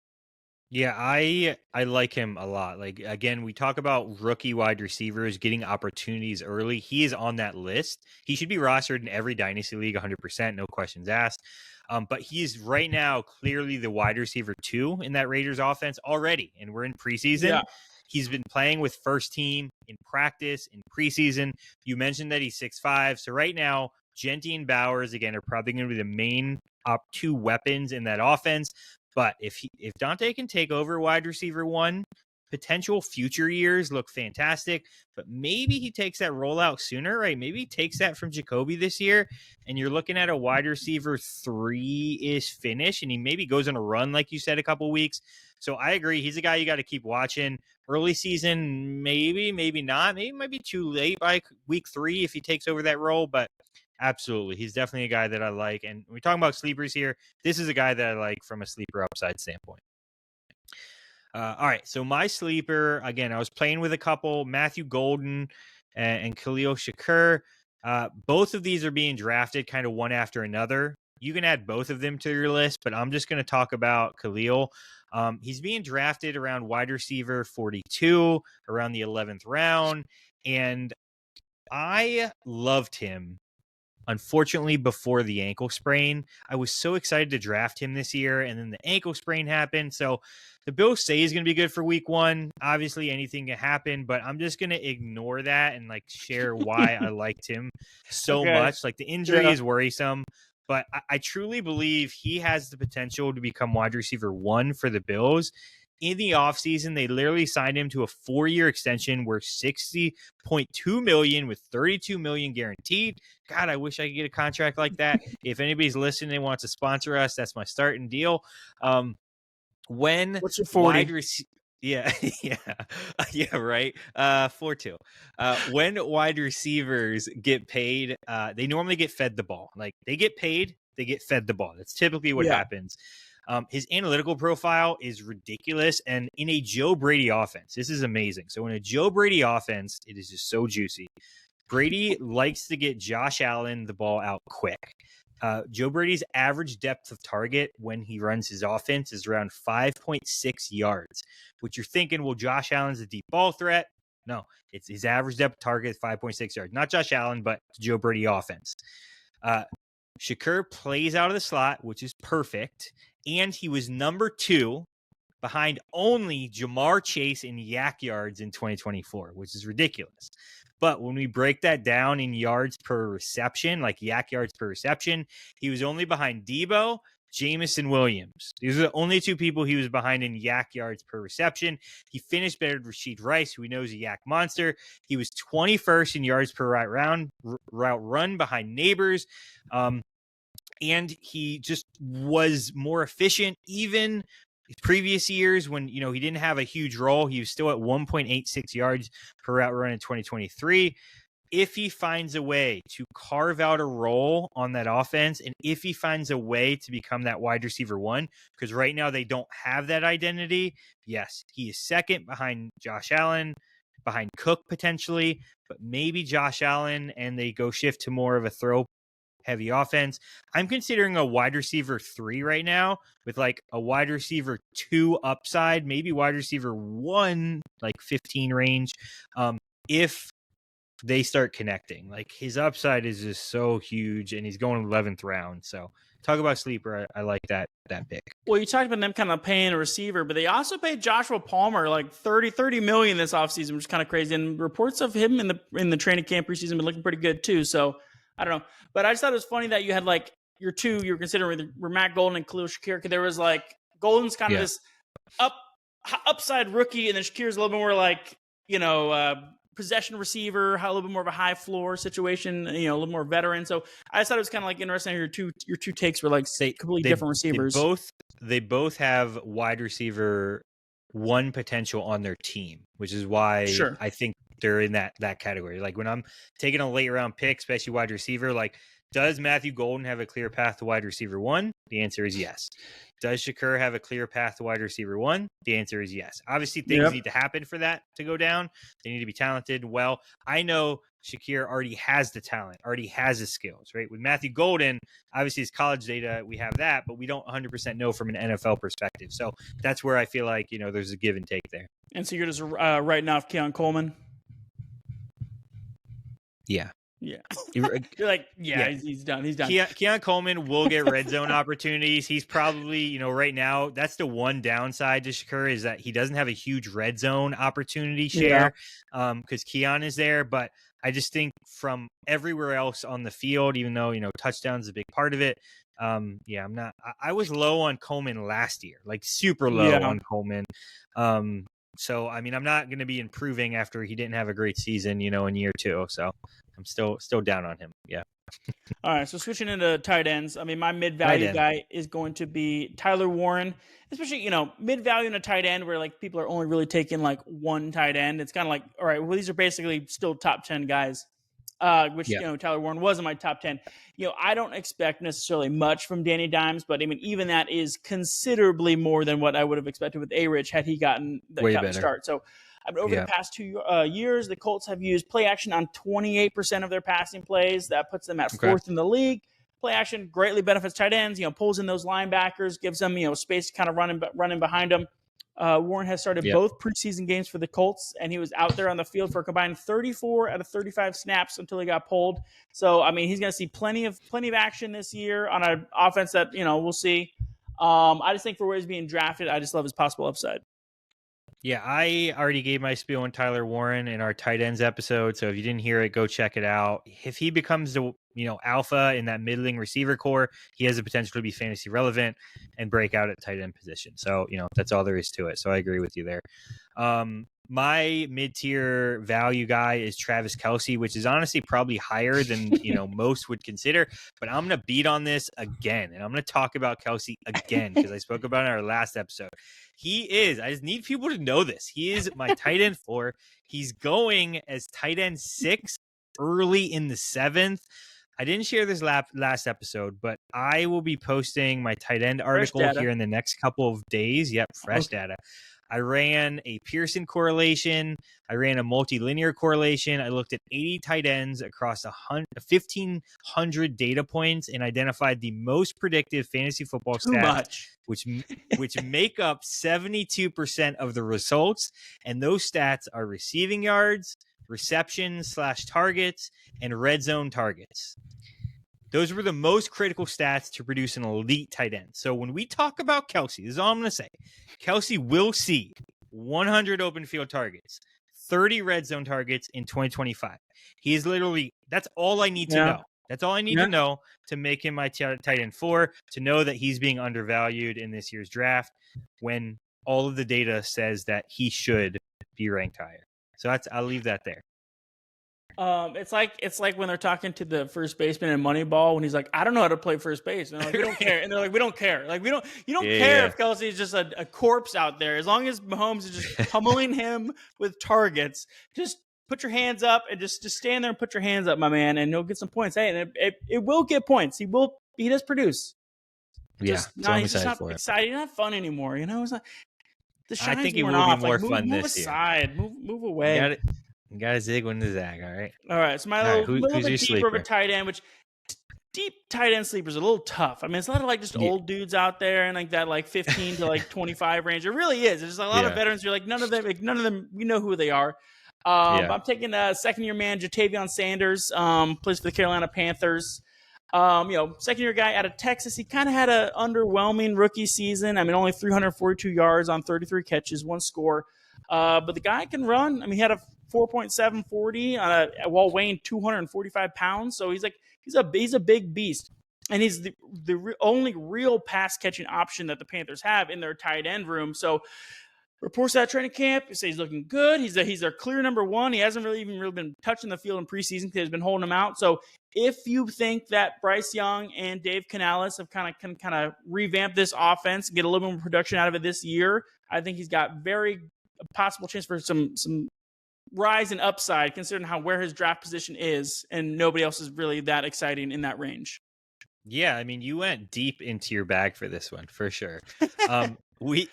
Yeah, I like him a lot. Like again, we talk about rookie wide receivers getting opportunities early. He is on that list. He should be rostered in every dynasty league, 100%, no questions asked. But he is right now clearly the wide receiver 2 in that Raiders offense already, and we're in preseason. Yeah. He's been playing with first team in practice, in preseason. You mentioned that he's 6'5". So right now, Genty and Bowers, again, are probably going to be the main 2 weapons in that offense. But if Dante can take over wide receiver 1, potential future years look fantastic. But maybe he takes that rollout sooner, right? Maybe he takes that from Jacoby this year, and you're looking at a wide receiver 3-ish finish, and he maybe goes on a run, like you said, a couple weeks. So I agree. He's a guy you got to keep watching. Early season, maybe not. Maybe it might be too late by week 3 if he takes over that role. But absolutely, he's definitely a guy that I like. And we're talking about sleepers here. This is a guy that I like from a sleeper upside standpoint. All right, so my sleeper, again, I was playing with a couple, Matthew Golden and Khalil Shakir. Both of these are being drafted kind of one after another. You can add both of them to your list, but I'm just going to talk about Khalil. He's being drafted around wide receiver 42, around the 11th round, and I loved him. Unfortunately, before the ankle sprain, I was so excited to draft him this year, and then the ankle sprain happened. So the Bills say he's going to be good for week 1. Obviously, anything can happen, but I'm just going to ignore that and like share why I liked him so much. Like the injury is worrisome, but I truly believe he has the potential to become wide receiver 1 for the Bills. In the offseason, they literally signed him to a 4-year extension worth $60.2 million with $32 million guaranteed. God, I wish I could get a contract like that. If anybody's listening and wants to sponsor us, that's my starting deal. What's your 40? Yeah, right. 4-2. When wide receivers get paid, they normally get fed the ball. Like they get paid, they get fed the ball. That's typically what happens. His analytical profile is ridiculous. And in a Joe Brady offense, this is amazing. So in a Joe Brady offense, it is just so juicy. Brady likes to get Josh Allen the ball out quick. Joe Brady's average depth of target when he runs his offense is around 5.6 yards, which you're thinking, well, Josh Allen's a deep ball threat. No, it's his average depth of target, 5.6 yards. Not Josh Allen, but Joe Brady offense. Shakir plays out of the slot, which is perfect. And he was number 2 behind only Jamar Chase in yak yards in 2024, which is ridiculous. But when we break that down in yards per reception, like yak yards per reception, he was only behind Debo, Jamison Williams. These are the only two people he was behind in yak yards per reception. He finished better than Rashid Rice, who we know is a yak monster. He was 21st in yards per route run behind Neighbors. And he just was more efficient. Even previous years when, he didn't have a huge role, he was still at 1.86 yards per route run in 2023. If he finds a way to carve out a role on that offense, and if he finds a way to become that wide receiver one, because right now they don't have that identity, yes, he is second behind Josh Allen, behind Cook potentially, but maybe Josh Allen and they go shift to more of a throw heavy offense. I'm considering a wide receiver 3 right now with like a wide receiver 2 upside, maybe wide receiver 1, like 15 range. If they start connecting, like his upside is just so huge and he's going 11th round. So talk about sleeper. I like that pick. Well, you talked about them kind of paying a receiver, but they also paid Joshua Palmer like 30 million this offseason, which is kind of crazy. And reports of him in the training camp preseason been looking pretty good too. So I don't know, but I just thought it was funny that you had like your two you were considering were Matt Golden and Khalil Shakir, because there was like Golden's kind of this upside rookie, and then Shakir's a little bit more like possession receiver, a little bit more of a high floor situation, a little more veteran. So I just thought it was kind of like interesting. Your two takes were like completely different receivers. They both have wide receiver 1 potential on their team, which is why I think they're in that category. Like when I'm taking a late round pick, especially wide receiver, like does Matthew Golden have a clear path to wide receiver 1? The answer is yes. Does Shakir have a clear path to wide receiver 1? The answer is yes. Obviously, things need to happen for that to go down. They need to be talented. Well, I know Shakir already has the talent, already has the skills, right? With Matthew Golden, obviously his college data, we have that, but we don't 100% know from an NFL perspective. So that's where I feel like, there's a give and take there. And so you're just writing off Keon Coleman? Yeah. Yeah. You're like, he's done. He's done. Keon Coleman will get red zone opportunities. He's probably, right now, that's the one downside to Shakir is that he doesn't have a huge red zone opportunity share because Keon is there. But I just think from everywhere else on the field, even though, touchdowns is a big part of it. I was low on Coleman last year, like super low on Coleman. So, I mean, I'm not going to be improving after he didn't have a great season, in year 2. So I'm still down on him. Yeah. All right. So switching into tight ends. I mean, my mid-value guy is going to be Tyler Warren, especially, mid-value in a tight end where like people are only really taking like one tight end. It's kind of like, all right, well, these are basically still top 10 guys. Which Tyler Warren was in my top 10. I don't expect necessarily much from Danny Dimes, but I mean, even that is considerably more than what I would have expected with A-Rich had he gotten the start. So, over the past 2 years, the Colts have used play action on 28% of their passing plays. That puts them at 4th in the league. Play action greatly benefits tight ends. Pulls in those linebackers, gives them space to kind of running behind them. Warren has started both preseason games for the Colts, and he was out there on the field for a combined 34 out of 35 snaps until he got pulled. So, I mean, he's going to see plenty of action this year on an offense that, we'll see. I just think for where he's being drafted, I just love his possible upside. Yeah, I already gave my spiel on Tyler Warren in our tight ends episode. So if you didn't hear it, go check it out. If he becomes the alpha in that middling receiver core, he has the potential to be fantasy relevant and break out at tight end position. So, that's all there is to it. So I agree with you there. My mid-tier value guy is Travis Kelce, which is honestly probably higher than, most would consider. But I'm going to beat on this again, and I'm going to talk about Kelce again because I spoke about it in our last episode. I just need people to know this. He is my tight end 4. He's going as tight end 6 early in the 7th. I didn't share this last episode, but I will be posting my tight end article here in the next couple of days. Yep, fresh data. I ran a Pearson correlation. I ran a multilinear correlation. I looked at 80 tight ends across 1,500 data points and identified the most predictive fantasy football stats, which make up 72% of the results. And those stats are receiving yards, receptions/targets, and red zone targets. Those were the most critical stats to produce an elite tight end. So when we talk about Kelce, this is all I'm going to say. Kelce will see 100 open field targets, 30 red zone targets in 2025. He is literally, that's all I need to know. That's all I need to know to make him my tight end 4, to know that he's being undervalued in this year's draft when all of the data says that he should be ranked higher. So I'll leave that there. It's like when they're talking to the first baseman in Moneyball when he's like, I don't know how to play first base. And they're like, we don't care. And they're like, we don't care. Like, you don't care if Kelce is just a corpse out there. As long as Mahomes is just pummeling him with targets, just put your hands up and just stand there and put your hands up, my man, and he'll get some points. Hey, and it will get points. He does produce. He's just not exciting, not fun anymore. It's not. The I think it will be more fun move this aside, year. Move away. You got to zig when to zag, all right? All right, so my little bit deeper of a sleeper? tight end, which deep tight end sleepers are a little tough. I mean, it's a lot of like just old dudes out there and like that like 15 to like 25 range. It really is. There's a lot of veterans. You're like none of them. We know who they are. I'm taking a second-year man, Jatavion Sanders, plays for the Carolina Panthers. Second-year guy out of Texas. He kind of had an underwhelming rookie season. I mean, only 342 yards on 33 catches, 1 score. But the guy can run. I mean, he had a 4.740 while weighing 245 pounds. So he's a big beast. And he's the only real pass-catching option that the Panthers have in their tight end room. So reports at training camp say he's looking good. He's their clear number 1. He hasn't really been touching the field in preseason because he's been holding him out. So if you think that Bryce Young and Dave Canales have kind of revamp this offense, get a little bit more production out of it this year, I think he's got very possible chance for some rise and upside considering where his draft position is, and nobody else is really that exciting in that range. Yeah, I mean, you went deep into your bag for this one for sure. We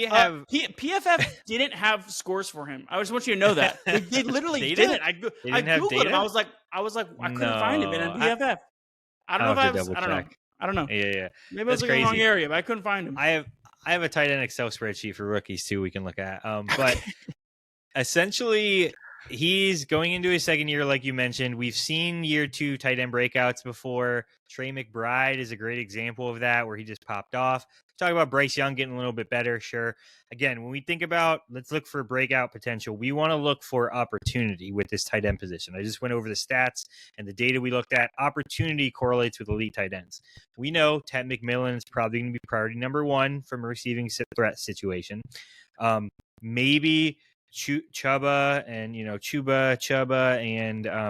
have PFF didn't have scores for him. I just want you to know that they literally didn't. I googled him. I was like, I couldn't find him in PFF. I don't know. I don't know. Yeah. Maybe I was looking in the wrong area, but I couldn't find him. I have a tight end Excel spreadsheet for rookies too. We can look at, but essentially, he's going into his second year, like you mentioned. We've seen year 2 tight end breakouts before. Trey McBride is a great example of that, where he just popped off. Talk about Bryce Young getting a little bit better, sure. Again, when we think about let's look for breakout potential, we want to look for opportunity with this tight end position. I just went over the stats and the data we looked at. Opportunity correlates with elite tight ends. We know Ted McMillan is probably going to be priority number 1 from a receiving threat situation. Maybe Chuba and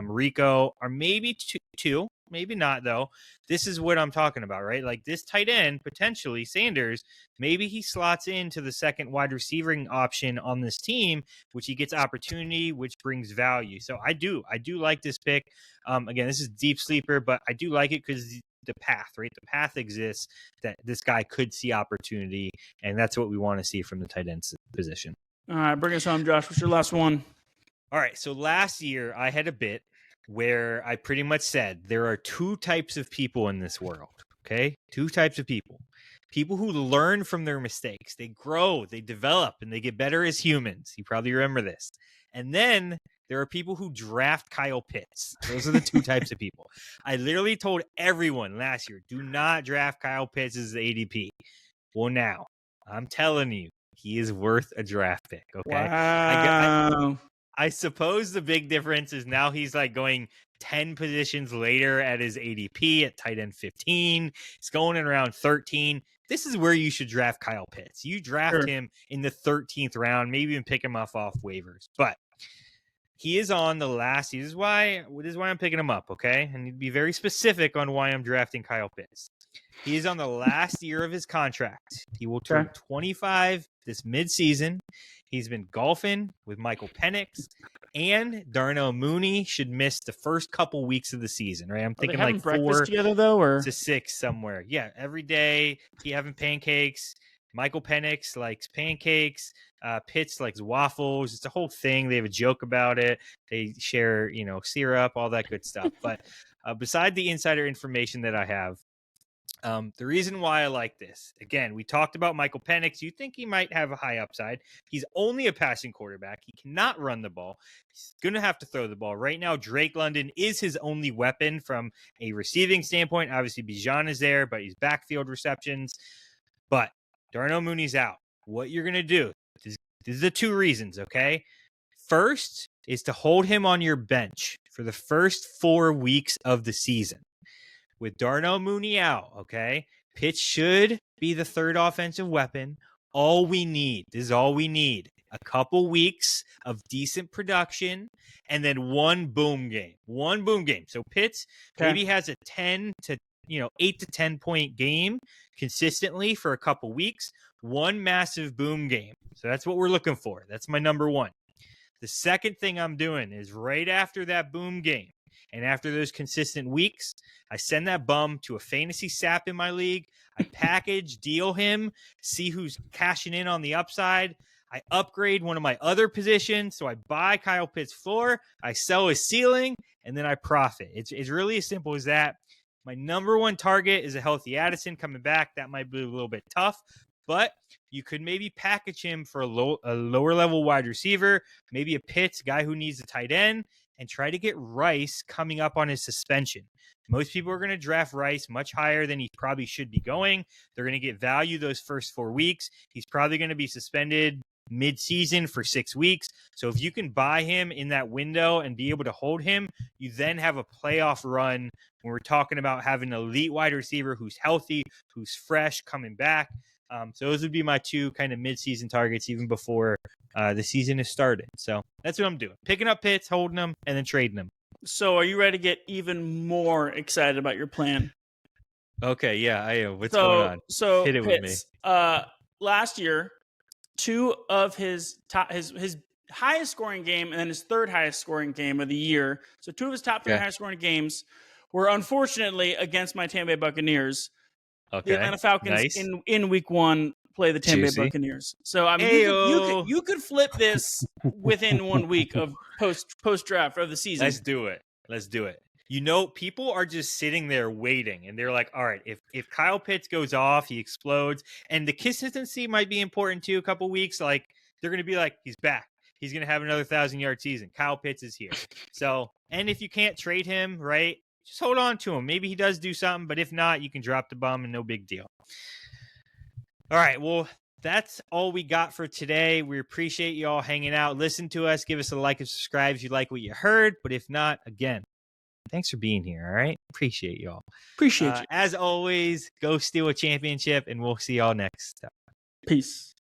Rico are maybe two, maybe not though. This is what I'm talking about, right? Like this tight end, potentially Sanders, maybe he slots into the second wide receiving option on this team, which he gets opportunity, which brings value. So I do like this pick. Again, this is deep sleeper, but I do like it because the path, right? The path exists that this guy could see opportunity, and that's what we want to see from the tight end position. All right, bring us home, Josh. What's your last one? All right, so last year I had a bit where I pretty much said there are 2 types of people in this world, okay? 2 types of people. People who learn from their mistakes. They grow, they develop, and they get better as humans. You probably remember this. And then there are people who draft Kyle Pitts. Those are the 2 types of people. I literally told everyone last year, do not draft Kyle Pitts as the ADP. Well, now, I'm telling you, he is worth a draft pick, okay? Wow. I suppose the big difference is now he's like going 10 positions later at his ADP at tight end 15. He's going in around 13. This is where you should draft Kyle Pitts. You draft him in the 13th round, maybe even pick him off waivers. But he is on the last. This is why I'm picking him up, okay? And to be very specific on why I'm drafting Kyle Pitts. He is on the last year of his contract. He will turn 25 this midseason. He's been golfing with Michael Penix, and Darnell Mooney should miss the first couple weeks of the season, right? I'm thinking like 4 together, though, or to 6 somewhere. Yeah, every day he having pancakes. Michael Penix likes pancakes. Pitts likes waffles. It's a whole thing. They have a joke about it. They share, syrup, all that good stuff. But beside the insider information that I have, the reason why I like this, again, we talked about Michael Penix. You think he might have a high upside. He's only a passing quarterback. He cannot run the ball. He's going to have to throw the ball. Right now, Drake London is his only weapon from a receiving standpoint. Obviously, Bijan is there, but he's backfield receptions. But Darnell Mooney's out. What you're going to do, this is the 2 reasons, okay? First, is to hold him on your bench for the first 4 weeks of the season. With Darnell Mooney out, okay, Pitts should be the third offensive weapon. This is all we need. A couple weeks of decent production and then one boom game. So Pitts maybe has a 8 to 10 point game consistently for a couple weeks. One massive boom game. So that's what we're looking for. That's my number one. The second thing I'm doing is right after that boom game and after those consistent weeks, I send that bum to a fantasy sap in my league. I package, deal him, see who's cashing in on the upside. I upgrade one of my other positions. So I buy Kyle Pitts' floor, I sell his ceiling, and then I profit. It's really as simple as that. My number one target is a healthy Addison coming back. That might be a little bit tough, but you could maybe package him for a lower level wide receiver, maybe a Pitts, guy who needs a tight end, and try to get Rice coming up on his suspension. Most people are going to draft Rice much higher than he probably should be going. They're going to get value those first 4 weeks. He's probably going to be suspended mid-season for 6 weeks. So if you can buy him in that window and be able to hold him, you then have a playoff run when we're talking about having an elite wide receiver who's healthy, who's fresh, coming back. So those would be my 2 kind of mid-season targets even before the season is started. So that's what I'm doing. Picking up Pitts, holding them, and then trading them. So are you ready to get even more excited about your plan? Okay, yeah, I am. What's going on? So hit it Pitts, with me. Last year, 2 of his highest scoring game and then his third highest scoring game of the year. So 2 of his top 3 highest scoring games were unfortunately against my Tampa Bay Buccanearers. Okay. The Atlanta Falcons in week 1 play the Tampa Bay Buccaneers. So I mean, you could flip this within 1 week of post draft of the season. Let's do it. You know, people are just sitting there waiting, and they're like, all right, if Kyle Pitts goes off, he explodes, and the consistency might be important too. A couple weeks, like they're going to be like, he's back. He's going to have another 1,000-yard season. Kyle Pitts is here. So, and if you can't trade him, right, just hold on to him. Maybe he does do something, but if not, you can drop the bum and no big deal. All right, well, that's all we got for today. We appreciate you all hanging out. Listen to us. Give us a like and subscribe if you like what you heard. But if not, again, thanks for being here, all right? Appreciate you all. Appreciate you. As always, go steal a championship, and we'll see y'all next time. Peace.